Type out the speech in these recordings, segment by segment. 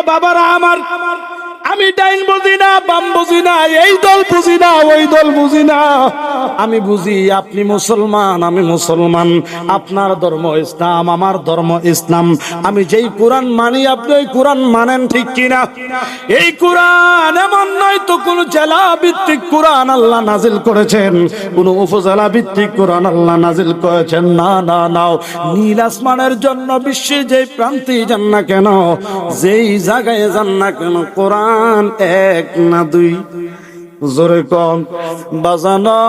বাবারা আমার, আমি ডাইন বুঝি না, বাম বুঝি না, এই দল বুঝি না, ওই দল বুঝি না। আমি বুঝি আপনি মুসলমান, আমি মুসলমান, আপনার ধর্ম ইসলাম, আমার ধর্ম ইসলাম। আমি যেই কোরআন মানি আপনি ওই কোরআন মানেন, ঠিক কিনা? এই কোরআন এমন নয় তো কোন জেলা ভিত্তিক কোরআন আল্লাহ নাজিল করেছেন, কোন উপজেলা ভিত্তিক কোরআন আল্লাহ নাজিল করেছেন। না না না, নীল আসমানের জন্য বিশ্বের যেই প্রান্তে যান না কেন, যেই জায়গায় যান না কেন, কোরআন এক না দুই, জোরে কম বাজানো।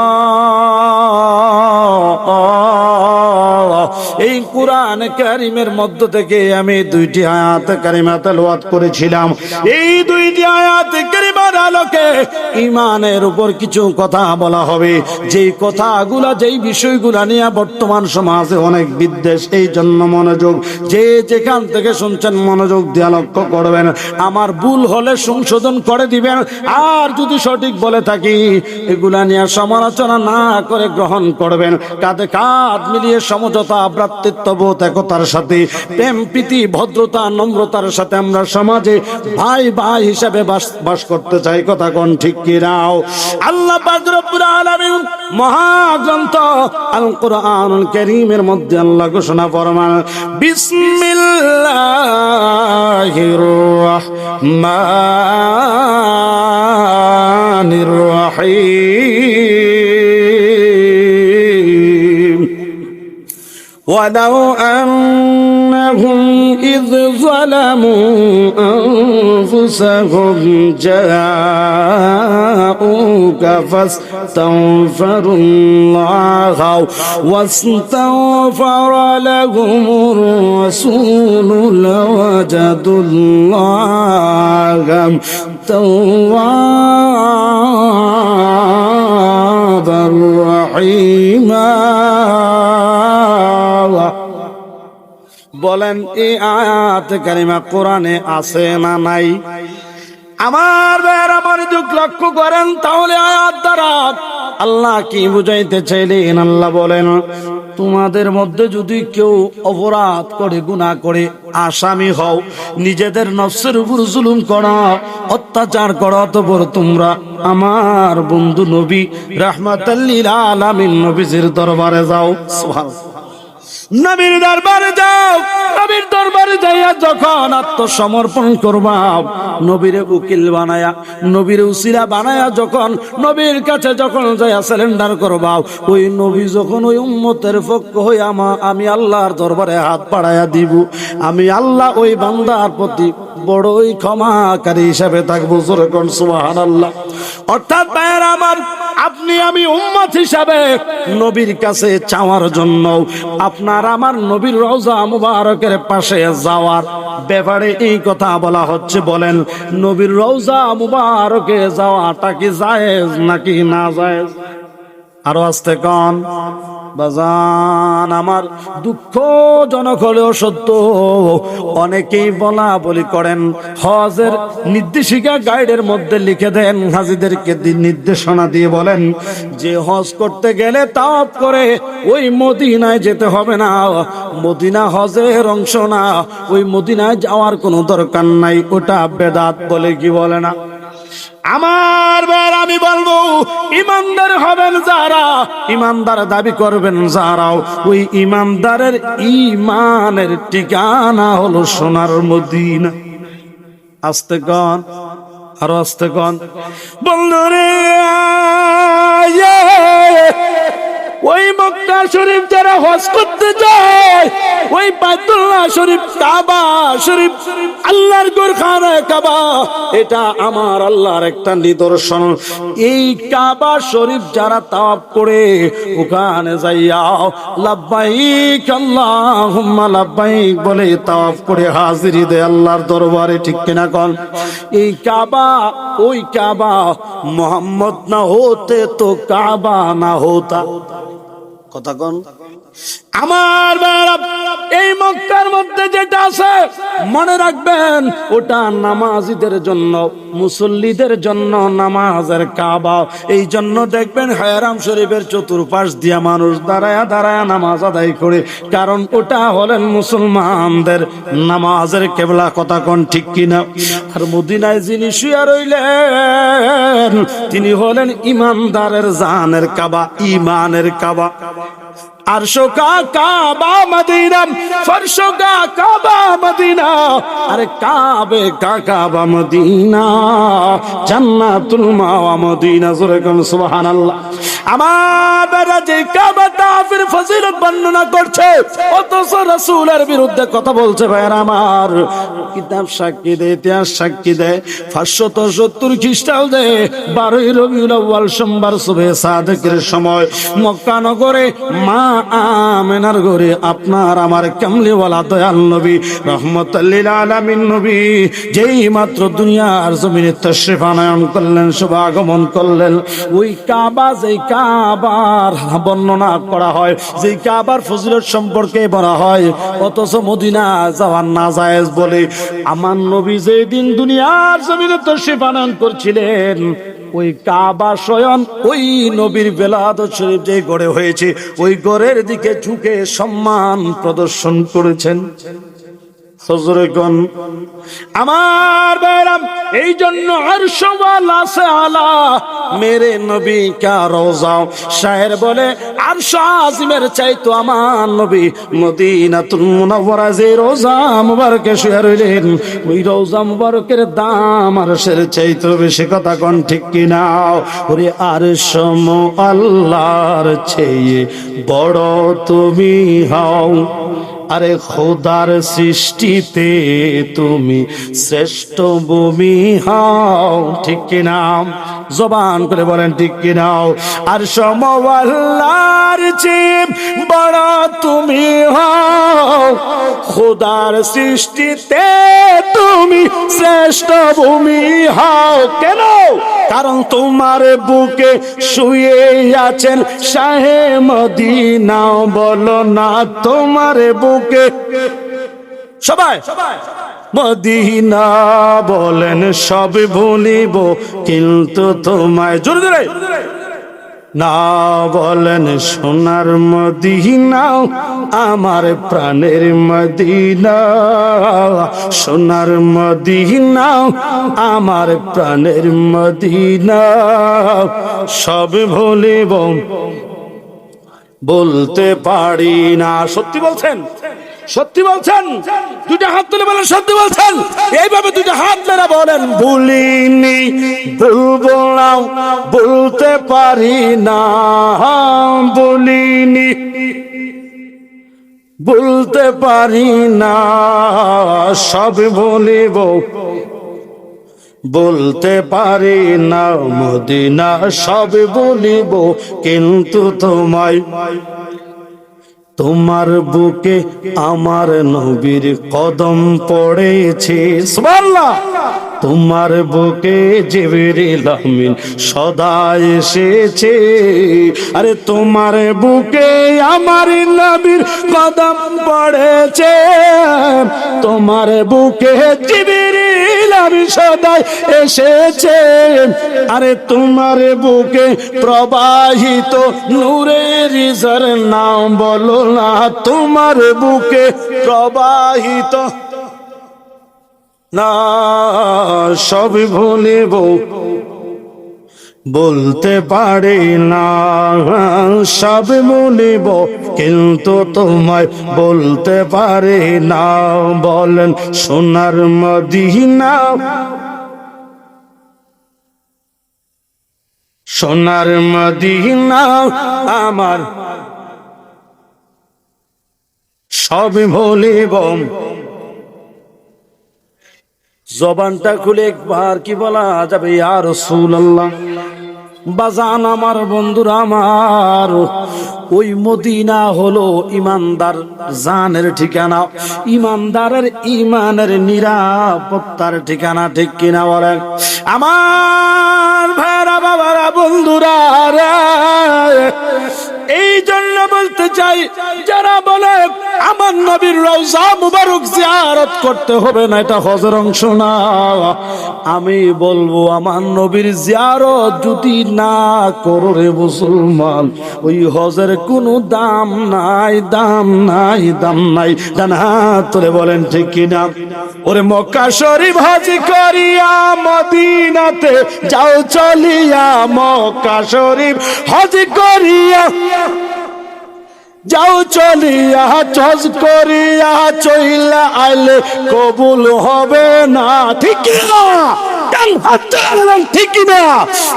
এই কোরআন কারীমের মধ্য থেকে আমি দুইটি আয়াত কারিমা তেলাওয়াত করেছিলাম। এই দুইটি আয়াত কারিমার আলোকে ঈমানের উপর কিছু কথা বলা হবে, যেই কথাগুলা, যেই বিষয়গুলা নিয়ে বর্তমান সমাজে অনেক বিদ্বেষ। এই জন্য মনোযোগ, যে যেখান থেকে শুনছেন মনোযোগ দিয়ে লক্ষ্য করবেন। আমার ভুল হলে সংশোধন করে দিবেন, আর যদি সঠিক বলে থাকি এগুলা নিয়ে সমালোচনা না করে গ্রহণ করবেন। কাঁধে কাঁধ মিলিয়ে সমঝোতা, ভ্রাতৃত্ববোধ, একতার সাথে প্রেম, প্রীতি, ভদ্রতা, নম্রতার সাথে আমরা সমাজে ভাই ভাই হিসাবে বাস করতে চাই। কথা কোন ঠিক কি নাও? আল্লাহ পাক রব্বুল আলামিন মহাগ্রন্থ আল কোরআনুল কারীমের মধ্যে আল্লাহ ঘোষণা ফরমান, বিসমিল্লাহির রাহমানির রাহিম। ولو أنهم إذ ظلموا أنفسهم جاءوك فاستغفروا الله واستغفر لهم الرسول لوجدوا الله توابا رحيما। বলেন এই আয়াত কারিমা কোরআনে আছে না নাই? আমার ভাইয়েরা মনোযোগ লক্ষ্য করেন, তাহলে আয়াত দ্বারা আল্লাহ কি বুঝাইতে চাইলেন? আল্লাহ বলেন, তোমাদের মধ্যে যদি কেউ অপরাধ করে, গুনাহ করে আসামি হও, নিজেদের নফসের উপর জুলুম করো, অত্যাচার করো, অতঃপর তোমরা আমার বন্ধু নবী রাহমাতাল লিল আলামিন নবীজির দরবারে যাও। সুবহানাল্লাহ। নবীর দরবারে যাও। নবীর দরবারে যাইয়া যখন আত্মসমর্পণ করবা, নবীরে উকিল বানায়া, নবীর উসিলা বানায়া যখন নবীর কাছে যখন যাইয়া সারেন্ডার করবা, ওই নবী যখন ওই উম্মতের পক্ষ হয়ে আমি আল্লাহর দরবারে হাত বাড়াইয়া দিব, আমি আল্লাহ ওই বান্দার প্রতি বড়ই ক্ষমাকারী হিসাবে থাকবো। জোরে কোন সুবহানাল্লাহ। অর্থাৎ ভাইয়েরা আমার, আপনি আমি উম্মত হিসাবে নবীর কাছে চাওয়ার জন্য আপনার আমার নবীর রওজা মুবারকের পাশে যাওয়ার ব্যাপারে এই কথা বলা হচ্ছে। বলেন, নবীর রওজা মুবারকে যাওয়াটা কি জায়েজ নাকি না জায়েজ? আরো আস্তে কোন বাজান আমার। দুঃখজনক হলেও সত্য, অনেকেই বলা বলি করেন, হজের নির্দেশিকা গাইডের মধ্যে লিখে দেন, হাজিদেরকে নির্দেশনা দিয়ে বলেন যে হজ করতে গেলে তাওয়াফ করে ওই মদিনায় যেতে হবে না, মদিনা হজের অংশ না, ওই মদিনায় যাওয়ার কোনো দরকার নাই, ওটা বেদাত বলে। কি বলে না? আমার ভাই, আমি বলবো, ইমানদার হবেন যারা, ইমানদার দাবি করবেন যারা, ওই ইমানদারের ইমানের ঠিকানা হলো সোনার মদিনা। আস্তে কন, আরো আস্তে কন বন্ধুরে। ওই মক্কা শরীফ যারা হজ করতে যায়, ওই বাইতুল্লাহ শরীফ, কাবা শরীফ, আল্লাহর ঘরখানা কাবা, এটা আমার আল্লাহর একটা নিদর্শন। এই কাবা শরীফ যারা তাওয়াফ করে ওখানে যাইয়া লাব্বাইক আল্লাহুম্মা লাব্বাইক বলে তাওয়াফ করে হাজিরি দেয় আল্লাহর দরবারে। ঠিক কিনা কোন? এই কাবা, ওই কাবা মোহাম্মদ না হতে তো কাবা না হতা। কথা কোন? আমার ভাইরা, এই মক্কার মধ্যে যেটা আছে মনে রাখবেন, ওটা নামাজীদের জন্য, মুসল্লিদের জন্য নামাজের কাবা। এই জন্য দেখবেন হারাম শরীফের চতুর্পাশ দিয়া মানুষ দাঁড়ায়া দাঁড়ায়া নামাজ আদায় করে, কারণ ওটা হলেন মুসলমানদের নামাজের কেবলা। কথা কোন ঠিক কিনা? আর মদিনায় যিনি শুয়ে রইলেন তিনি হলেন ইমানদারের জানের কাবা, ইমানের কাবা। আরশো কা কাবা মদিনা, ফরশো কা কাবা মদিনা, আরে কাবে কা কাবা মদিনা, জান্নাতুল মাওয়া মদিনা। জোরে কোন সুবহানাল্লাহ। আমার বেটা যে কাবা তাফসীর ফজিলত বর্ণনা করছে, অথচ রাসূলের বিরুদ্ধে কথা বলছে। ভাইরা আমার, কিতাব সাক্ষী দেয়, ইতিহাস সাক্ষী দেয়, 570 খ্রিস্টাব্দে 12ই রবিউল আউয়াল সোমবার সুবহে সাদেকের সময় মক্কা নগরে মা আমেনার ঘরে আপনার আমার কামলিওয়ালা দয়াল নবী রহমতুল লিল আলামিন নবী যেই মাত্র দুনিয়ার জমিনে তাশরীফ আনয়ন করলেন, শুভাগমন করলেন, ওই কাবা, যেই কাবার বর্ণনা করা হয়, যেই কাবার ফজিলত সম্পর্কে বলা হয়, অথচ মদিনা যাওয়া নাজায়েজ বলে আমার নবী যেই দিন দুনিয়ার জমিনে তাশরীফ আনয়ন করছিলেন, ওই কাবা স্বয়ং ওই নবীর বেলাদত শরীফ যে গড়ে হয়েছে, ওই গড়ের দিকে ঝুঁকে সম্মান প্রদর্শন করেছেন। আমার বাইরাম, এই জন্য আরশ ওয়ালা সে আলা মেরে নবী কা রওজা, শায়ের বলে আরশ আজিমের চাইতো আমার নবী মদিনাতুল মুনাওয়ারা যে রওজা মুবারকে শুয়ে রইলেন, ওই রওজা মুবারকের দাম আরশের চাইতো বেশি। কথা কোন ঠিক কিনা? ওরে আরশ আল্লাহর চেয়ে বড় তুমি হও, আরে খোদার সৃষ্টিতে তুমি শ্রেষ্ঠ ভূমি হও। ঠিক কিনা? জবান করে বলেন ঠিক কিনা? আর সমওয়াল্লার চেয়ে বড় তুমি হও, খোদার সৃষ্টিতে তুমি শ্রেষ্ঠ ভূমি হও। কেন? কারণ তোমার বুকে শুয়ে আছেন শাহে মদিনা। বলো না তোমার বুকে সবাই মদিনা, বলেন সব ভুলিব কিন্তু তোমায়, জোরে জোরে না বলেন সোনার মদিনা, আমার প্রাণের মদিনা, সোনার মদিনা, আমার প্রাণের মদিনা, সব ভুলিব বলতে পারি না। সত্যি বলছেন? সত্যি বলছেন? দুইটা হাত তুলে বলেন সত্যি বলছেন। এইভাবে দুইটা হাত মেরে বলেন ভুলিনি, ভুলবো না, বলতে পারি না, বলিনি, বলতে পারি না, সব বলিব বলতে পারি না, মদিনা সব বলিব কিন্তু তোমায়। তোমার বুকে আমার নবীর কদম পড়েছে, সুবহানাল্লাহ। তোমার বুকে জিবরিল আমিন সদা এসেছে, আরে তোমার বুকে আমার নবীর কদম পড়েছে, তোমার বুকে জিবরিল আমিন সদা এসেছে, আরে তোমার বুকে প্রবাহিত নূরের ঝরনা। বলো না তোমার বুকে প্রবাহিত না, সব ভুলিব বলতে পারি না, সব ভুলিব কিন্তু তোমায় বলতে পারি না। বলেন সোনার মদিনা, সোনার মদিনা, আমার সব ভুলিব। জবানটা খুলে একবার কি বলা যাবে ইয়া রাসূলুল্লাহ? বাজান আমার, বন্ধুরা আমার, ওই মদিনা হলো ইমানদার জানের ঠিকানা, ইমানদারের ইমানের নিরাপত্তার ঠিকানা। ঠিক কিনা বলেন আমার ভাইরা, বাবারা, বন্ধুরা রে? এই জন্য বলতে চাই, যারা বলে আমার নবীর রওজা মুবারক জিয়ারত করতে হবে না, এটা হজের অংশ না। আমি বলবো আমার নবীর জিয়ারত যদি না করো রে মুসলমান, ওই হজের কোনো দাম নাই, দাম নাই, দাম নাই। ডান হাত তুলে বলেন ঠিক কিনা? ওরে মক্কা শরীফ হজ করিয়া মদিনাতে যাও চলিয়া, মক্কা শরীফ হজ করিয়া যাও চলিয়া, হজ করিয়া চইলা আইলে কবুল হবে না, ঠিক না? ঠিক না?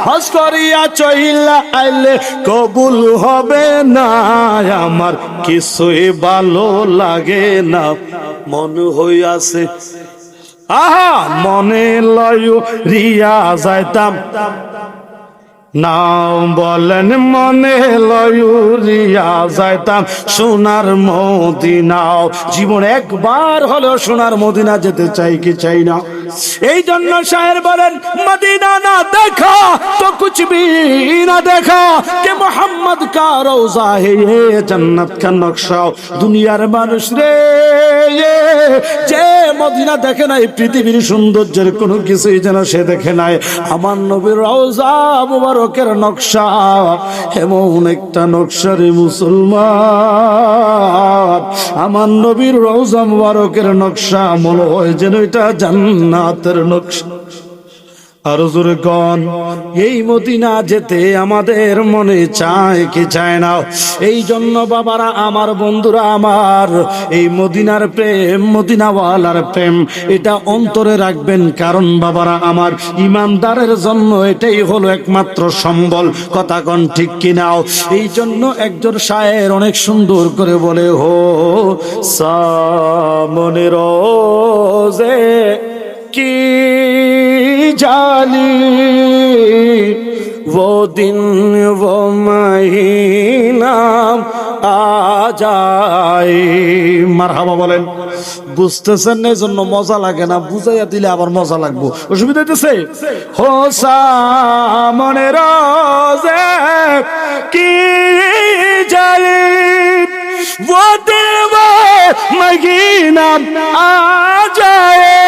হজ করিয়া চইলা আইলে কবুল হবে না। আমার কিছুই ভালো লাগে না, মন হইয়াছে আহা মনে লয় রিয়া যাইতাম, নাও বলেন মনে লয়ুরিয়া যাইতাম সোনার মদিনাও। জীবন একবার হলেও সোনার মদিনা যেতে চাই কি চাই না? এই জন্য শায়ের বলেন, মদিনা না দেখা তো কুছ ভি না দেখা, কে মোহাম্মদ কা রওজা হে জান্নাত কা নকশা। দুনিয়ার মানুষ রে, যে মদিনা দেখে নাই, পৃথিবীর সৌন্দর্যের কোনো কিছুই যেন সে দেখে নাই, আমার নবীর রওজা মুবারকের নকশা এমন একটা নকশা রে মুসলমান, আমার নবীর রওজা মুবারকের নকশা মনে হয় যেন এটা জান্নাতের নকশা। আর জোরে গন, এই মদিনা যেতে আমাদের মনে চায় কি চায় না? এই জন্য বাবারা আমার, বন্ধুরা আমার, এই মদিনার প্রেম, মদিনাওয়ালার প্রেম, এটা অন্তরে রাখবেন। কারণ বাবারা আমার, ইমানদারের জন্য এটাই হলো একমাত্র সম্বল। কথা কন ঠিক কিনাও? এই জন্য একজন শায়ের অনেক সুন্দর করে বলে, হো সামনে রোজে কি जाली वो दिन वो महीना आ जाए। মারহাবা বলেন। বুঝতেছেন না, এজন্য মজা লাগে না, বুঝাইয়া দিলে আবার মজা লাগবো। অসুবিধা হইতেছে? হো সামনে রোজে কি জালি वो दिन वो महीना आ जाए,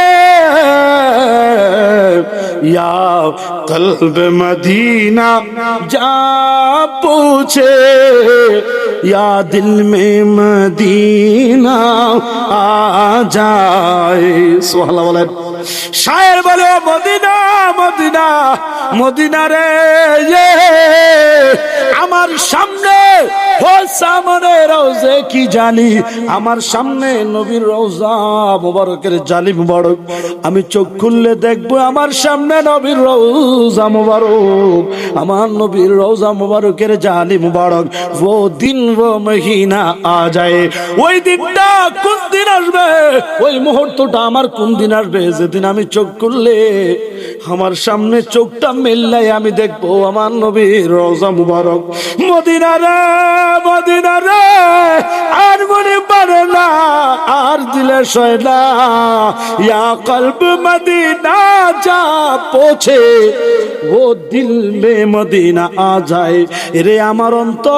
या कल्ब मदीना जा पूछे, या दिल में मदीना आ जाए। सुभान अल्लाह। शायर बोले, मदीना मदीना मदीना रे, ये আমার সামনে ও সামনে রওজে কি জালি, আমার সামনে নবীর রওজা মুবারকের জালি মুবারক। আমি চোখ খুললে দেখবো আমার সামনে নবীর রওজা মুবারক, আমার নবীর রওজা মুবারকের জালি মুবারক। ও দিন ও মহিনা আ যায়, ওই দিনটা কোন দিন আসবে, ওই মুহূর্তটা আমার কোন দিন আসবে, যেদিন আমি চোখ খুললে আমার সামনে চোখটা মেললাই আমি দেখবো আমার নবীর রওজা মুবারক। মদিনা রে মদিনা রে, আর মনে পারে না, আর দিলে সয় না, ইয়া কলব মদিনা যা পৌঁছে, ও দিল মে মদিনা আ যায়। রে আমার অন্তর,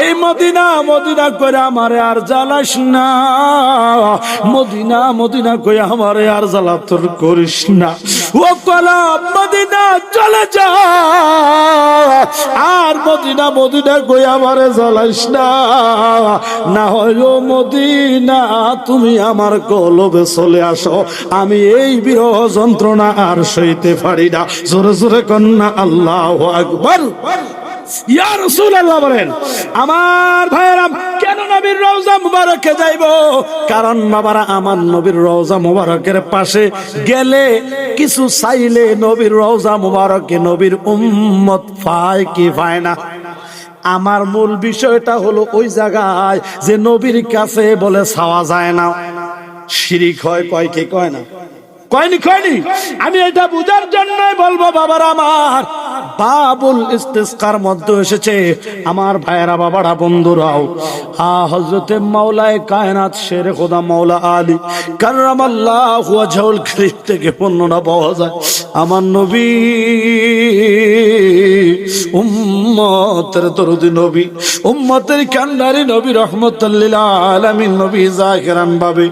এই মদিনা মদিনা করে আমারে আর জ্বালাস না, মদিনা মদিনা করে আমারে আর জ্বালাতন করিস না। ও কলব মদিনা চলে যা, আর মদিনা মদিনা করে আমারে জ্বালাস না, না হয় ও মদিনা তুমি আমার কলবে চলে আসো, আমি এই বিরহ যন্ত্রণা আর সইতে পারি না। জোরে জোরে কন্যা আল্লাহু আকবার। ইয়া রাসূলুল্লাহ বলেন, আমার ভাইরা কেন নবীর রওজা মুবারকে যাইব? কারণ বাবারা আমার নবীর রওজা মুবারকের পাশে গেলে কিছু চাইলে নবীর রওজা মুবারকে নবীর উম্মত পায় কি পায় না? আমার মূল বিষয়টা হলো ওই জায়গায় যে নবীর কাছে বলে চাওয়া যায় না, শিরিক হয়। কয় কি কয় না? কয়নি কয়নি? আমি এটা বুঝার জন্যই বলবো বাবারা আমার, বাবুল ইস্তিসকার মধ্যে এসেছে আমার ভাইয়েরা, বাবারা, বন্ধুরাও, হযরতে মাওলায়ে কায়নাত শেরে খোদা মাওলা আলী কাররামাল্লাহু ওয়াজহুল কারীম থেকে বর্ণনা পাওয়া যায়, আমার নবী উম্মতের দরদি নবী, উম্মতের কান্ডারি নবী, রহমতুল লিল আলামিন নবী জাকিরান ভাবে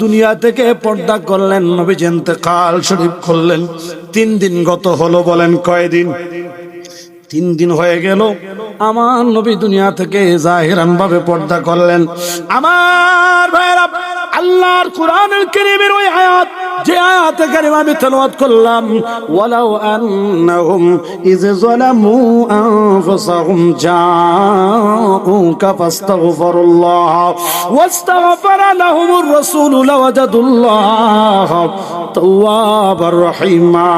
দুনিয়া থেকে পর্দা করলেন। নবী ইন্তেকাল শরীফ করলেন। 3 দিন গত হলো, বলেন কয়দিন? 3 দিন হয়ে গেল আমার নবী দুনিয়া থেকে জাহিরান ভাবে পর্দা করলেন। আমার ভাইরা, আল্লাহর কোরআনুল কারীমের ওই আয়াত, যে আয়াতে কারিমা আমি তেলাওয়াত করলাম, ওয়ালাউ আন্নাহুম ইয যালামু আনফুসাহুম জাউকা ফাস্তাগফিরুল্লাহ ওয়াস্তাগফারা লাহুমুর রাসূলু লাওয়াজাদুল্লাহ তাওয়াবার রহিমা।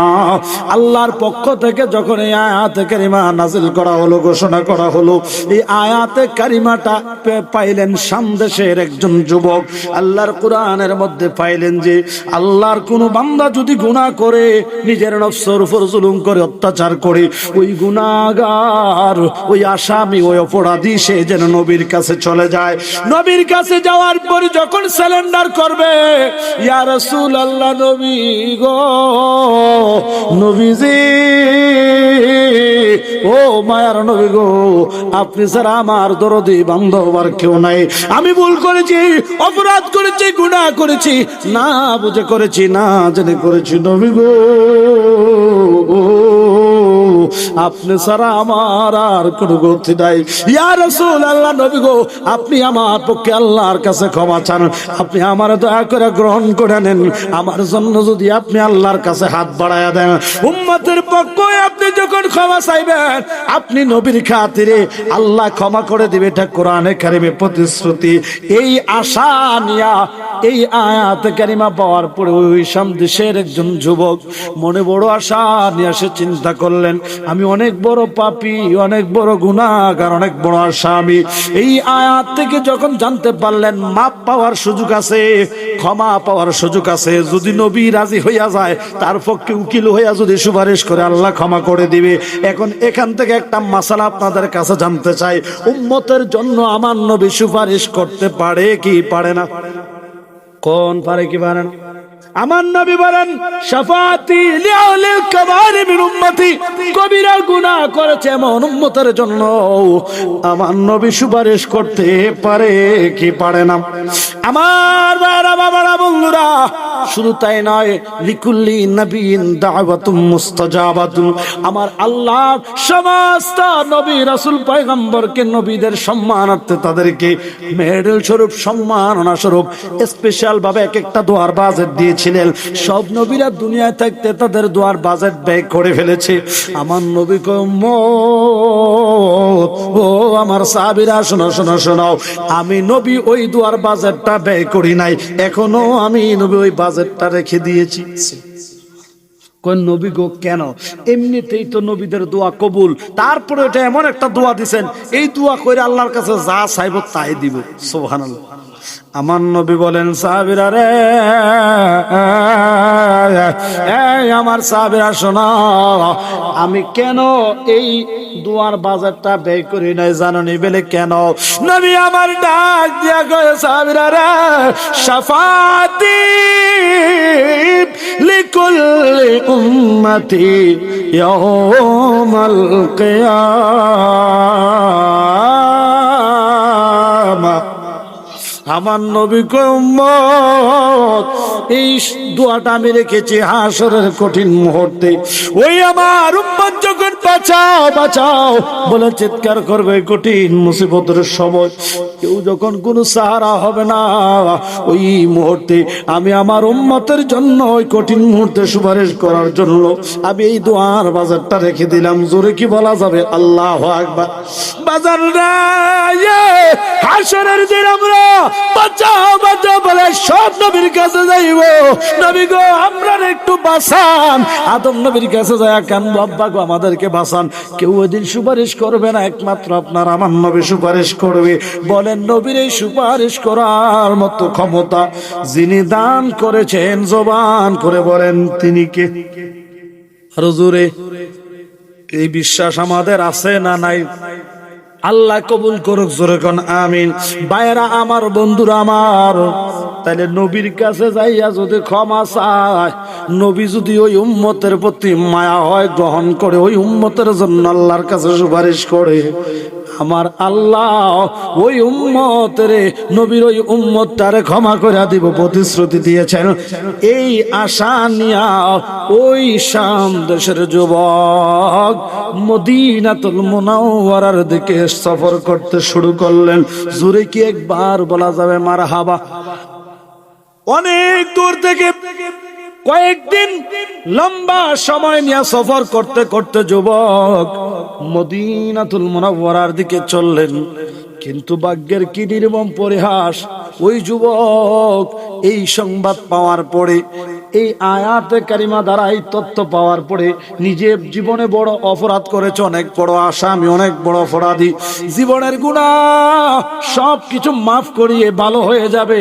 আল্লাহর পক্ষ থেকে যখন এই আয়াতে কারিমা নাযিল করা হলো, ঘোষণা করা হলো, এই আয়াতে কারিমাটা পাইলেন সামদেশের একজন যুবক। আল্লাহর কোরআনের মধ্যে পাইলেন যে আল্লাহর কোন বান্দা যদি গুনাহ করে, নিজের নফসের উপর জুলুম করে, অত্যাচার করে, ওই গুনাহগার, ওই আসামি, ওই অপরাধী সে যেন নবীর কাছে চলে যায়। নবীর কাছে যাওয়ার পর যখন সারেন্ডার করবে, ইয়া রাসূলুল্লাহ, নবী গো, নবীজি, ও মায়ার নবী গো, আপনি ছাড়া আমার দরদি বান্ধব আর কেউ নাই। আমি ভুল করেছি, অপরাধ করেছি, গুনাহ করেছি, না বুঝে করেছি, না জেনে করেছি। নবী গো, আপনি ছাড়া আমার আর কোনো গতি নাই। ইয়া রাসূলুল্লাহ, নবী গো, আপনি আমার পক্ষে আল্লাহর কাছে ক্ষমা চান। আপনি আমার দয়া করে গ্রহণ করে নেন। আমার জন্য যদি আপনি আল্লাহর কাছে হাত বাড়ায়া দেন, উম্মতের পক্ষে আপনি যখন ক্ষমা চাইবেন, আপনি নবীর খাতিরে আল্লাহ ক্ষমা করে দিবে। এটা কোরআনে কারিমে প্রতিশ্রুতি। এই আশা নিয়া এই আয়াত কারিমা পাওয়ার পরে ওই সামদেশের একজন যুবক মনে বড় আশা নিয়ে সে চিন্তা করলেন, আমি অনেক বড় পাপী, অনেক বড় গুনাহগার, অনেক বড় আসামি। এই আয়াত থেকে যখন জানতে পারলেন মাপ পাওয়ার সুযোগ আছে, ক্ষমা পাওয়ার সুযোগ আছে, যদি নবী রাজি হইয়া যায়, তার পক্ষে উকিল হইয়া যদি সুপারিশ করে, আল্লাহ ক্ষমা করে দিবে। এখন এখান থেকে একটা মাসালা আপনাদের কাছে জানতে চাই, উম্মতের জন্য আমার নবী সুপারিশ করতে পারে কি পারে না? কোন পারে কি পারে না? আমার নবী বলেন, শাফাআতি লিআউলিল কাবাইর মিন উম্মতি, কবিরা গুনাহ করেছে এমন উম্মতের জন্য আমার নবী সুপারিশ করতে পারে কি পারে না? আমার বাবা, বাবারা, বন্ধুরা, শুধু তাই নয়, লিকুল্লি নবিয়্যিন দাওয়াতুম মুস্তাজাবাতুন, আমার আল্লাহ সমস্ত নবী রাসূল পয়গম্বরকে নবীদের সম্মানার্থে তাদেরকে মেডেল স্বরূপ, সম্মাননা স্বরূপ স্পেশাল ভাবে এক একটা দোয়ার বাজেট দিয়েছিলেন। সব নবীরা দুনিয়ায় থাকতে তাদের দোয়ার বাজেট ব্যয় করে ফেলেছে। আমার নবী কয়, ও আমার সাহাবীরা, শোনো শোনো শোনো, আমি নবী ওই দোয়ার বাজেটটা ব্যয় করি নাই, এখনো আমি নবী ওই বাজেটটা রেখে দিয়েছি। কোন নবী গো, কেন? এমনিতেই তো নবীদের দোয়া কবুল, তারপরে এটা এমন একটা দোয়া দিবেন, এই দোয়া করে আল্লাহর কাছে যা চাইব তাই দিব। সুবহানাল্লাহ। আমার নবী বলেন, সাহাবীরা রে, আমার সাহাবীরা শোনো, আমি কেন এই দুয়ার বাজারটা ব্যয় করি নাই জানি বলে কেন? নবী আমার ডাক দিয়া কয়, সাহাবীরা রে, শাফাআতি লিকুল্লি উম্মতি ইয়াউমাল কিয়ামা। আমার নবী কয়, উম্মত, এই দোয়াটা আমি রেখেছি হাসরের কঠিন মুহূর্তে। ওই আমার উম্মত যখন বাঁচাও বাঁচাও বলে চিৎকার করবে কঠিন মুসিবতের সময়, কেউ যখন কোনো সাহারা হবে না, ওই মুহূর্তে আমি আমার উম্মতের জন্য ওই কঠিন মুহূর্তে সুপারিশ করার জন্য আমি এই দোয়ার বাজারটা রেখে দিলাম। জোরে কি বলা যাবে? আল্লাহু আকবার। বাজার হাসরের দিন আমরা বাঁচাও বাঁচাও বলে সব নবীর কাছে যাইব, নবী গো আমরা একটু বাঁচান। আদম নবীর কাছে যায়, কেন আব্বা গো আমাদেরকে বাঁচান। কেউ ওইদিন সুপারিশ করবে না, একমাত্র আপনার আমার নবী সুপারিশ করবে। বলেন, নবীর এই সুপারিশ করার মতো ক্ষমতা যিনি দান করেছেন, জবান করে বলেন তিনি কে? হুজুরে, এই বিশ্বাস আমাদের আছে না নাই? আল্লাহ কবুল করুক, জোরে কোন আমিন। ভাইরা আমার, বন্ধুরা আমার, তাহলে নবীর কাছে যাইয়া যদি ক্ষমা চায়, নবী যদি ওই উম্মতের প্রতি মায়া হয় গ্রহণ করে ওই উম্মতের জন্য আল্লাহর কাছে সুপারিশ করে, আমার আল্লাহ ওই উম্মতের নবীর ওই উম্মতটারে ক্ষমা করে দিব প্রতিশ্রুতি দিয়েছেন। এই আশা নিয়া ওই শাম দেশের যুবক মদিনাতুল মুনাওয়ারার দিকে সফর করতে শুরু করলেন। জোরে কি একবার বলা যাবে মারহাবা? অনেক দূর থেকে কয়েকদিন লম্বা সময় নিয়ে সফর করতে করতে যুবক মদিনাতুল মুনাওয়ারার দিকে চললেন। কিন্তু ভাগ্যের কি নির্মম পরিহাস, ওই যুবক এই সংবাদ পাওয়ার পরে, এই আয়াতে কারিমা দ্বারা এই তথ্য পাওয়ার পরে নিজের জীবনে বড় অপরাধ করেছে, অনেক বড় আসামি, অনেক বড় অপরাধী, জীবনের গুনাহ সব কিছু মাফ করিয়ে ভালো হয়ে যাবে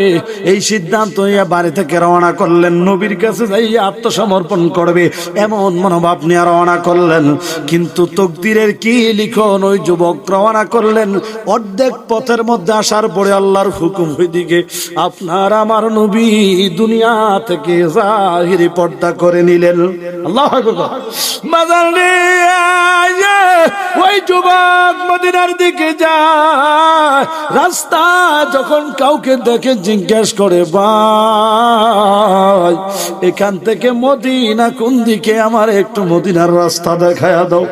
এই সিদ্ধান্ত নিয়ে বাড়ি থেকে রওনা করলেন। নবীর কাছে যাই আত্মসমর্পণ করবে এমন মনোভাব নিয়ে রওনা করলেন। কিন্তু তকদিরের কি লিখন, ওই যুবক রওনা করলেন। অর্ধেক পথের মধ্যে আসার পরে আল্লাহর হুকুম ওইদিকে, আপনার আমার নবী দুনিয়া থেকে জাহিরি পর্দা করে নিলেন। আল্লাহু আকবার। ওই যুবক মদিনার দিকে যায়, রাস্তা যখন কাউকে দেখে জিজ্ঞেস করে, ভাই এখান থেকে মদিনা কোন দিকে, আমার একটু মদিনার রাস্তা দেখায়া দাও,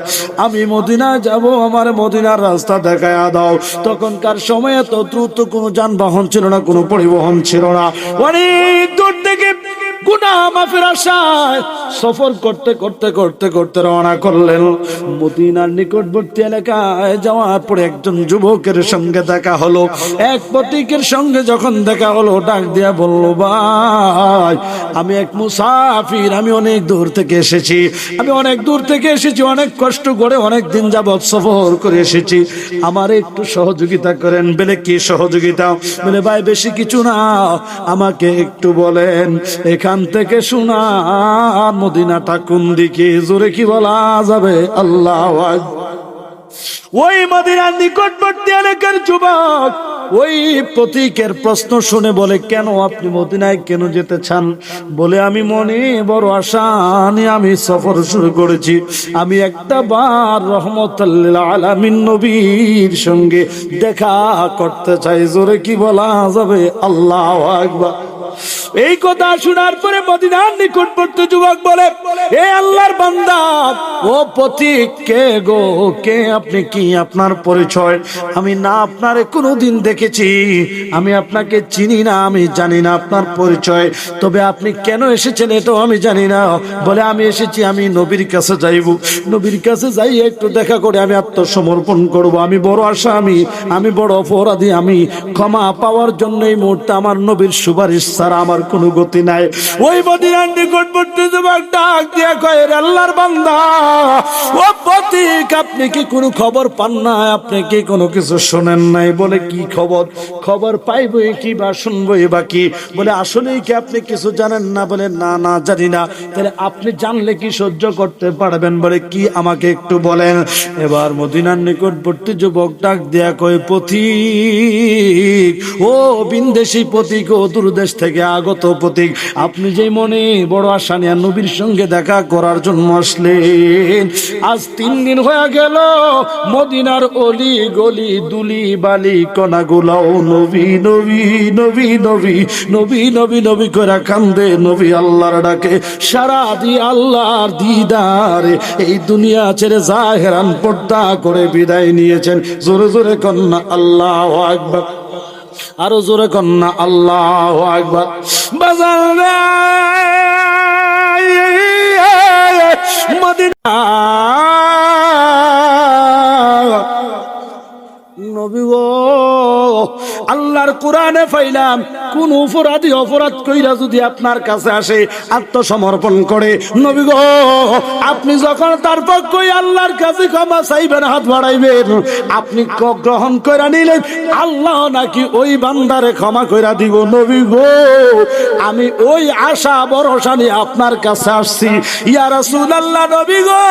আমি মদিনা যাব, আমার মদিনার রাস্তা দেখায়া দাও। তখনকার সময়ে তো দ্রুত কোনো যানবাহন ছিল না, কোনো পরিবহন ছিল না। অনেক দূর থেকে গুনাহ মাফের আশায় সফর করতে করতে করতে করতে রওনা করলেন। মদিনার নিকটবর্তী এলাকায় যাওয়ার পরে একজন যুবকের সঙ্গে দেখা হলো। এক পথিকের সঙ্গে যখন দেখা হলো, ডাক দিয়া বলল, ভাই আমি এক মুসাফির, আমি অনেক দূর থেকে এসেছি, অনেক কষ্ট করে অনেক দিন যাবৎ সফর করে এসেছি, আমার একটু সহযোগিতা করেন। বলে কি সহযোগিতা? বলে ভাই বেশি কিছু না, আমাকে একটু বলেন এখান থেকে শোনা মদিনাটা কোন দিকে। জোরে কি বলা যাবে? আল্লাহু আকবার। ওই মদিনার নিকটবর্তী এলাকার যুবক ওই পথিকের প্রশ্ন শুনে বলে, কেন আপনি মদিনায় কেন যেতে চান? বলে, আমি মনে বড় আশা নিয়ে আমি সফর শুরু করেছি, আমি একটা বার রহমতুল লিল আলামিন নবীর সঙ্গে দেখা করতে চাই। জোরে কি বলা যাবে? আল্লাহু আকবার। এই কথা শোনার পরে মদিনার নিকটবর্তী যুবক বলে, এ আল্লাহর বান্দা, ও পথিক, কে গো, কে আপনি, কি আপনার পরিচয়? আমি না আপনারে কোনোদিন দেখেছি, আমি আপনাকে চিনি না, আমি জানি না আপনার পরিচয়, তবে আপনি কেন এসেছেন এটাও আমি জানি না। বলে, আমি এসেছি, আমি নবীর কাছে যাইব, নবীর কাছে যাই একটু দেখা করে আমি আত্মসমর্পণ করব, আমি বড় আসামি, আমি বড় অপরাধী, আমি ক্ষমা পাওয়ার জন্য এই মুহূর্তে আমার নবীর সুপারিশ ছাড়া আমার কোনো গতি নাই। ওই মদিনার নিকটবর্তী যুবক ডাক দিয়া কয়, আল্লাহর বান্দা, ও পথিক, আপনি কি কোনো খবর পান না? আপনি কি কোনো কিছু শোনেন নাই? বলে, কি খবর? খবর পাইবই কি বা শুনবই বা কি? বলে, আসলেই কি আপনি কিছু জানেন না? বলে, না না জানি না। তাহলে আপনি জানলে কি সহ্য করতে পারবেন? বলে, কি আমাকে একটু বলেন। এবার মদিনার নিকটবর্তী যুবক ডাক দিয়া কয়, পথিক, ও বিন্দেশী পথিক, ও দূরদেশ থেকে আগত পথিক, আপনি যে মনে বড় আশা নিয়ে নবীর সঙ্গে দেখা করার জন্য আসলেন, আজ 3 দিন হয়ে গেল মদিনার অলি গলি দুলি বালি কণাগুলাও নবী নবী নবী নবী নবী নবী নবী করে কান্দে, নবী আল্লাহর ডাকে সারা দিয়ে আল্লাহর দিদারে এই দুনিয়া ছেড়ে জাহেরান পর্দা করে বিদায় নিয়েছেন। জোরে জোরে কন্যা আল্লাহু আকবার, আরো জোরে কন্যা আল্লাহু আকবার। বাজার মদিনা নবী গো, আল্লাহর কোরআনে পাইলাম, কোন অপরাধী অপরাধ কইরা যদি আপনার কাছে আসে আত্মসমর্পণ করে, নবী গো আপনি যখন তার পক্ষে আল্লাহর কাছে ক্ষমা চাইবেন, হাত বাড়াইবেন, আপনি গ্রহণ কইরা নিলেন, আল্লাহ নাকি ওই বান্দারে ক্ষমা কইরা দিব। নবী গো আমি ওই আশা ভরসা নিয়ে আপনার কাছে আসছি। ইয়া রাসূলুল্লাহ, নবী গো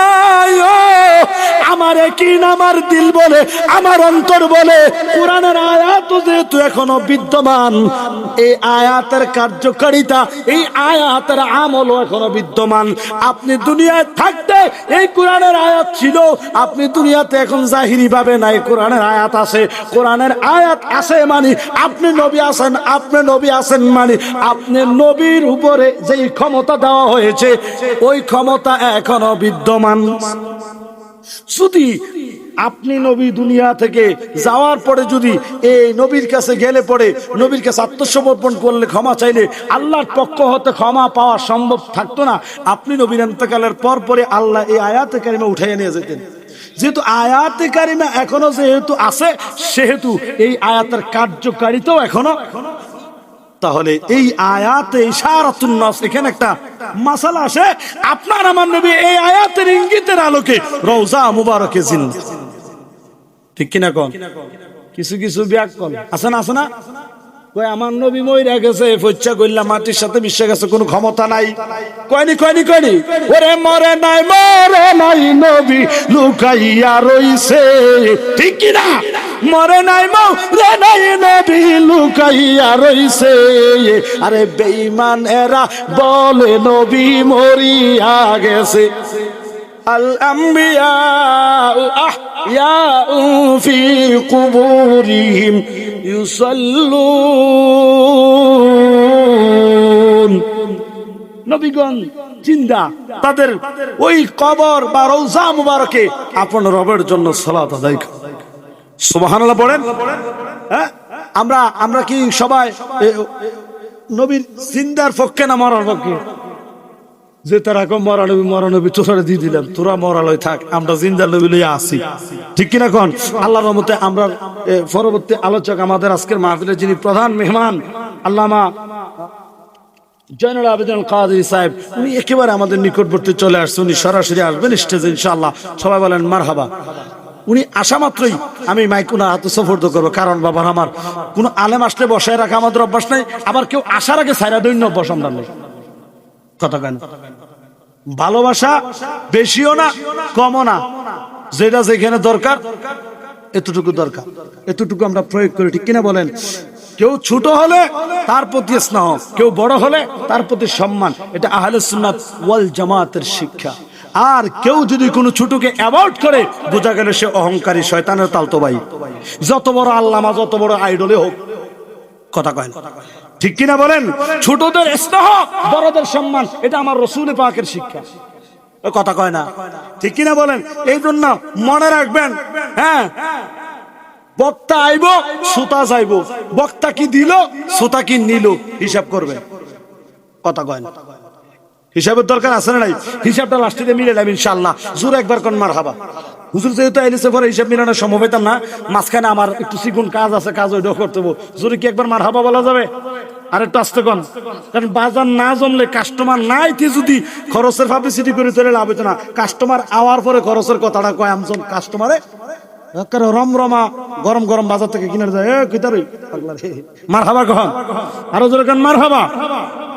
আমার একই আমার দিল বলে, আমার অন্তর বলে, কোরআনের আয়াত যেহেতু এখনো বিদ্ধ বিদ্যমান, এই আয়াতের কার্যকারিতা, এই আয়াতের আমলও এখনো বিদ্যমান। আপনি দুনিয়ায় থাকতে এই কোরআনের আয়াত ছিল, আপনি দুনিয়াতে এখন জাহিরি ভাবে নাই, কোরআনের আয়াত আছে। কোরআনের আয়াত আছে মানে আপনি নবী আছেন, আপনি নবী আছেন মানে আপনি নবীর উপরে যেই ক্ষমতা দেওয়া হয়েছে ওই ক্ষমতা এখনো বিদ্যমান। যদি আপনি নবী দুনিয়া থেকে যাওয়ার পরে যদি এই নবীর কাছে গেলে পরে নবীর কাছে আত্মসমর্পণ করলে, ক্ষমা চাইলে আল্লাহর পক্ষ হতে ক্ষমা পাওয়া সম্ভব থাকতো না। আপনি নবীর ইন্তেকালের পর পরে আল্লাহ এই আয়াতে কারিমা উঠাইয়া নিয়ে যেতেন। যেহেতু আয়াতে কারিমা এখনো যেহেতু আছে, সেহেতু এই আয়াতের কার্যকারিতাও এখনো। তাহলে এই আয়াতে ইশারাতুন নাস, এখানে একটা মাসালা আসে। আপনার আমার নবী এই আয়াতের ইঙ্গিতের আলোকে রওজা মুবারকে জিন্দা, ঠিক কিনা কোন? কিছু কিছু ব্যাকরণ আছে না, আছে না? কই আমার নবী মইরা গেছে, ফচ্চা কইলা মাটির সাথে মিশে গেছে, কোনো ক্ষমতা নাই। কয়নি কয়নি কয়নি, ওরে মরে নাই, মরে নাই, নবী লুকাইয়া রইছে, ঠিক কিনা? মরে নাই, মরে নাই, নবী লুকাইয়া রইছে। আরে বেঈমান এরা বলে নবী মরিয়া গেছে। আল আম্বিয়া আহইয়াউ ফি কুবুরিহিম ইউসাল্লুন। নবীগণ জিন্দা, তাদের ওই কবর বা রওজা মুবারকে আপন রবের জন্য সালাত আদায় করেন। সুবহানাল্লাহ পড়েন। হ্যাঁ, আমরা কি সবাই নবীর জিন্দার পক্ষে না মরার পক্ষে? যে তারা মরা নবী তোরা দিয়ে দিলাম, তোরা মরালয় থাক, আমরা জিন্দার নবী লইয়া আসি, ঠিক কিনা কোন? আল্লাহর রহমতে আমরা পরবর্তী আলোচক, আমাদের আজকের মাহফিলের যিনি প্রধান মেহমান আল্লামা জয়নুল আবেদিন কাদের সাহেব, উনি একেবারে আমাদের নিকটবর্তী চলে আসছে। উনি সরাসরি আসবেন স্টেজে ইনশাআল্লাহ। সবাই বলেন মারহাবা। উনি আসা মাত্রই আমি মাইক উনার হাতে সুপর্দ করবো, কারণ বাবার আমার কোনো আলেম আসলে বসায় রাখা আমাদের অভ্যাস নাই, আবার কেউ আসার আগে সাইরা দৈন্য অভ্যাস আমরা নেই। কথা কেন? ভালোবাসা বেশিও না কমও না, যেটা যেখানে দরকার এতটুকু দরকার, এতটুকু আমরা প্রয়োগ করি, ঠিক কিনা বলেন? কেউ ছোট হলে তার প্রতি স্নেহ, কেউ বড় হলে তার প্রতি সম্মান, এটা আহলে সুন্নাত ওয়াল জামাতের শিক্ষা। আর কেউ যদি কোনো ছোটকে অ্যাভয়েড করে, বোঝা গেল সে অহংকারী, শয়তানের তালতো ভাই, যত বড় আল্লামা, যত বড় আইডলে হোক। কথা কয়, ঠিক কিনা বলেন? ছোটদের স্নেহ, বড়দের সম্মান, এটা আমার রাসূল পাকের শিক্ষা। কথা কয় না, ঠিক কিনা বলেন? এই জন্য মনে রাখবেন, হ্যাঁ, বক্তা আইব, শ্রোতা যাইব, বক্তা কি দিল, শ্রোতা কি নিল, হিসাব করবেন। কথা কয় না, হিসাবের দরকার আছে না নাই? হিসাবটা লাস্টে মিলে যাবে ইনশাআল্লাহ। জোর একবার কোন মারহাবা। হুজুর যেহেতু আইলেছে পরে হিসাব মিলানোর সম্ভব হইতাম না, মাঝখানে আমার একটু চিকুন কাজ আছে, কাজ ওইটাও করতে হবে। জোরে কি একবার মারহাবা বলা যাবে? আর একটু আসতে কোন, কারণ বাজার না জমলে, কাস্টমার নাইতে যদি খরচের পাবলিসিটি করে তোলে লাভ হইতো না। কাস্টমার আওয়ার পরে খরচের কথাটা কয় আমজন কাস্টমারে রমরমা গরম গরম বাজার থেকে কিনে যায়, মারহাবা কখন, আরো জোরে কোন মারহাবা।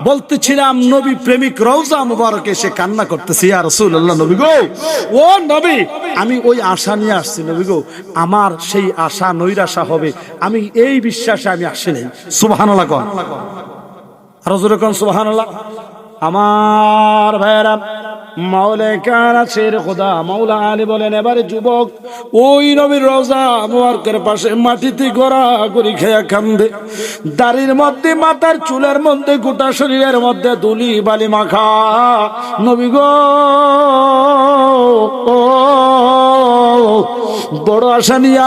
বলতেছিলাম নবী প্রেমিক রওজা মুবারকে এসে কান্না করতেছি, ইয়া রাসূলুল্লাহ, নবী গো, ও নবী, আমি ওই আশা নিয়ে আসছি নবী গো, আমার সেই আশা নৈরাশা হবে, আমি এই বিশ্বাসে আমি আসি নাই। সুবহানাল্লাহ কোন, আরো জোরে কোন সুবহানাল্লাহ। আমার ভাইরা, মাওলানা কারাশের খোদা মাওলা আলী বলেন, এবারে যুবক ওই নবীর রওজা মুবারকের পাশে মাটিতে গড়াগড়ি খেয়া কান্দে, দাড়ির মধ্যে, মাথার চুলের মধ্যে, গোটা শরীরের মধ্যে ধুলি বালি মাখা। নবী গো, বড় আশা নিয়ে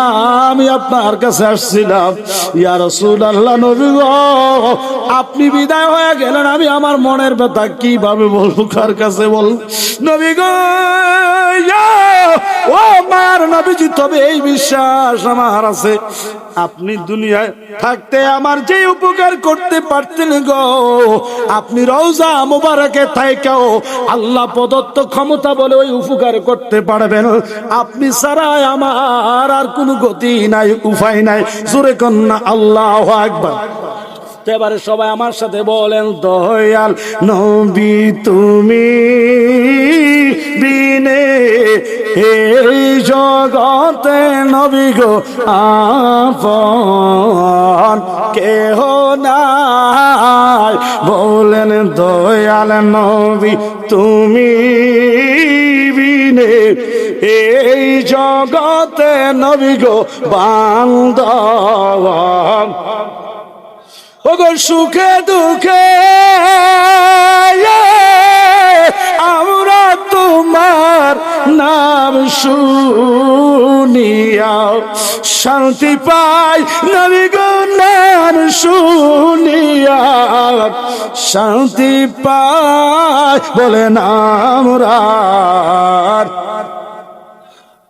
আমি আপনার কাছে আসছিলাম, ইয়া রাসূলুল্লাহ, নবী গো, আপনি বিদায় হয়ে গেলেন, আমি আমার মনের ব্যথা কিভাবে বলবো, কার কাছে বল? নবী গো, ও আমার নবীজি, তবে এই বিশ্বাস আমার আছে, আপনি দুনিয়ায় থাকতে আমার যে উপকার করতে পারতেন গো, আপনি রওজা মুবারকে থাইকাও আল্লাহ প্রদত্ত ক্ষমতা বলে ওই উপকার করতে পারবেন। আপনি ছাড়া আমার আর কোনো গতি নাই, উপায় নাই। জোরে কন্যা আল্লাহু আকবার। তো এবারে সবাই আমার সাথে বলেন, দয়াল নবী তুমি বিনে এই জগতে নবী গো আপন কেহ নাই। বলেন দয়াল নবী তুমি বিনে এই জগতে নবী গো বান্ধব। ওগো সুখে দুঃখে আমরা তোমার নাম শুনিয়া শান্তি পাই, নবী গো নাম শুনিয়া শান্তি পাই। বলেন আমরা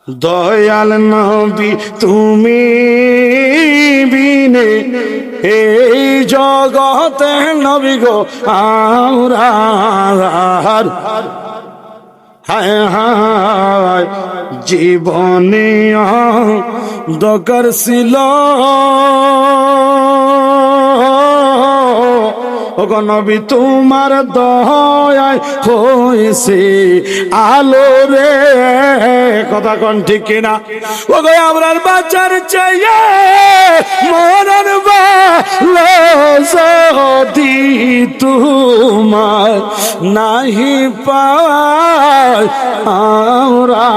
দয়াল নবী তুমি বিনে এই জগতে নবী গো আমরা হায় হায় জীবনে দরকার ছিল ওগো নবী তোমার দয়ায় হয়েছে আলো রে। কথা কোন ঠিক কিনা? ওগো আমরার বাচ্চার চাইয়ে মরণ ভালো যদি তোমার নাহি পাই আমরা।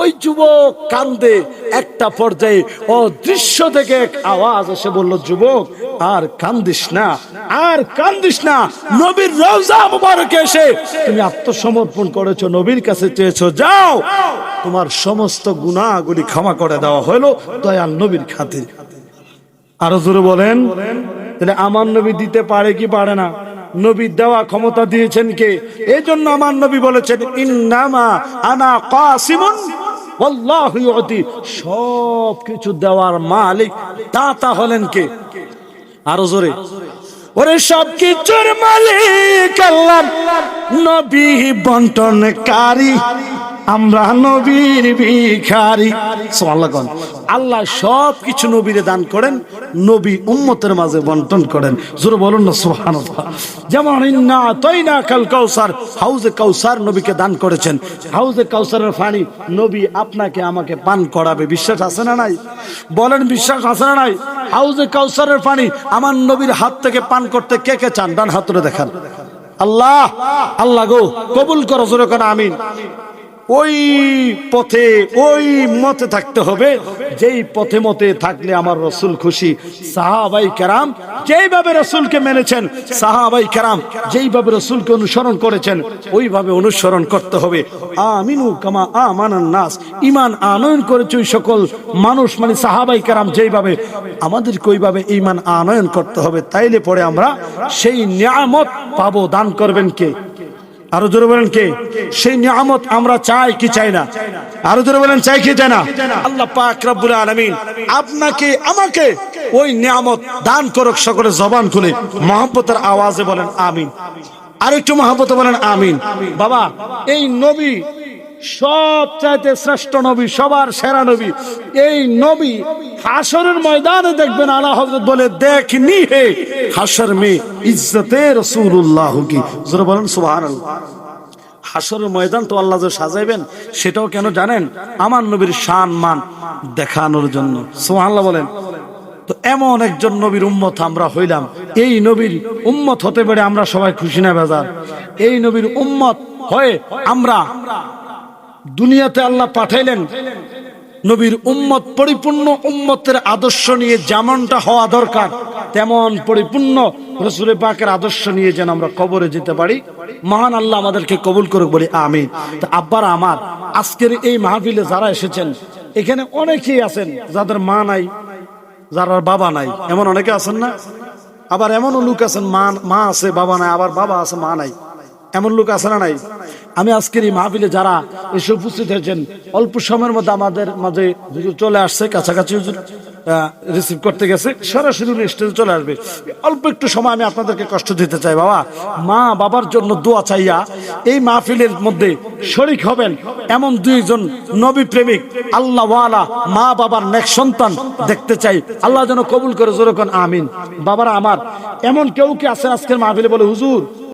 ওই যুবক কান্দে, একটা পর্যায়ে অদৃশ্য থেকে এক আওয়াজ এসে বলল, যুবক আর কান্দিস না, আর কান্দিস না। নবীর রওজা মুবারকে এসে তুমি আত্মসমর্পণ করেছো, নবীর কাছে চেয়েছো, যাও তোমার সমস্ত গুনাহগুলি ক্ষমা করে দেওয়া হলো দয়াল নবীর খাতির। আরো জোরে বলেন, তাহলে আমার নবী দিতে পারে কি পারে না? নবী দেওয়া ক্ষমতা দিয়েছেন কে? এই জন্য আমার নবী বলেছেন, ইন্নামা আনা কাসিমুন ওয়াল্লাহু ইউতি। সব কিছু দেওয়ার মালিক দাতা হলেন কে? আরো জোরে, ওরে সব কিছুর মালিক আল্লাহ, নবী বন্টনকারী, আমরা নবীর ভিখারি। সুবহানাল্লাহ। আল্লাহ সব কিছু নবীরে দান করেন, নবী উম্মতের মাঝে বন্টন করেন। জোরে বলুন না সুবহানাল্লাহ। যেমন ইন্না আতাইনাকাল কাউসার, হাউজে কাউসার নবীকে দান করেছেন। হাউজে কাউসারের পানি নবী আপনাকে আমাকে পান করাবে। বিশ্বাস আছে না নাই? বলেন বিশ্বাস আছে না নাই? হাউজে কাউসারের পানি আমার নবীর হাত থেকে পান করতে কে কে চান? ডান হাত তুলে দেখান। আল্লাহ, আল্লাহ গো কবুল করো, জোরে করে আমিন। ওই পথে ওই মতে থাকতে হবে যেই পথে মতে থাকলে আমার রসুল খুশি। সাহাবাই কেরাম যেইভাবে রসুলকে মেনেছেন, সাহাবাই কেরাম যেইভাবে রসুলকে অনুসরণ করেছেন, ওইভাবে অনুসরণ করতে হবে। আমিনু কামা আমানান নাস, ঈমান আনয়ন করেছে ওই সকল মানুষ, মানে সাহাবাই কেরাম যেইভাবে, আমাদেরকে ওইভাবে ঈমান আনয়ন করতে হবে। তাইলে পরে আমরা সেই নিয়ামত পাবো। দান করবেন কে? আরো জোরে বলেন কে? সেই নিয়ামত আমরা চাই কি চাই না? আরো জোরে বলেন চাই কি চাই না? আল্লাহ পাক রব্বুল আলামিন আপনাকে আমাকে ওই নিয়ামত দান করুক। সকলে জবান খুলে মহব্বতের আওয়াজে বলেন আমিন। আর একটু মহব্বতে বলেন আমিন। বাবা, এই নবী সব চাইতে শ্রেষ্ঠ নবী, সবার সেরা নবী। এই নবী হাসরের ময়দানে দেখবেন, আলা হযরত বলে, দেখনি হে হাসর মে ইজ্জতে রাসূলুল্লাহ কি। জোরে বলেন সুবহানাল্লাহ। হাসরের ময়দান তো আল্লাহ যে সাজাইবেন, সেটাও কেন জানেন? আমার নবীর শান মান দেখানোর জন্য। সুবহানাল্লাহ বলেন। তো এমন একজন নবীর উম্মত আমরা হইলাম। এই নবীর উম্মত হতে পারে আমরা সবাই খুশি না বেজার? এই নবীর উম্মত হয়ে আমরা দুনিয়াতে আল্লাহ পাঠাইলেন। নবীর উম্মত পরিপূর্ণ উম্মতের আদর্শ নিয়ে যেমনটা হওয়া দরকার, তেমন পরিপূর্ণ রাসূল পাকের আদর্শ নিয়ে যেন আমরা কবরে যেতে পারি। মহান আল্লাহ আমাদেরকে কবুল করুক, বলি আমিন। তো আব্বারা আমার, আজকের এই মাহফিলে যারা এসেছেন, এখানে অনেকেই আছেন যাদের মা নাই, যারা বাবা নাই, এমন অনেকে আছেন না? আবার এমনও লোক আছেন মা আছে বাবা নাই, আবার বাবা আছে মা নাই, এমন লোক আছে না নাই? আমি আজকের এই মাহফিলে যারা এসে উপস্থিত হয়েছেন, অল্প সময়ের মধ্যে আমাদের মাঝে চলে আসছে, কাছাকাছি রিসিভ করতে গেছে, সরাসরি স্টেজে চলে আসবে। অল্প একটু সময় আমি আপনাদেরকে কষ্ট দিতে চাই। বাবা, মা বাবার জন্য দোয়া চাইয়া এই মাহফিলের মধ্যে শরীক হবেন। এমন দুইজন নবী প্রেমিক আল্লাহ ওয়ালা মা বাবার নেক সন্তান দেখতে চাই। আল্লাহ যেন কবুল করে, জোরে কোন আমিন। বাবারা আমার, এমন কেউ কি আছেন আজকের মাহফিলে বলে হুজুর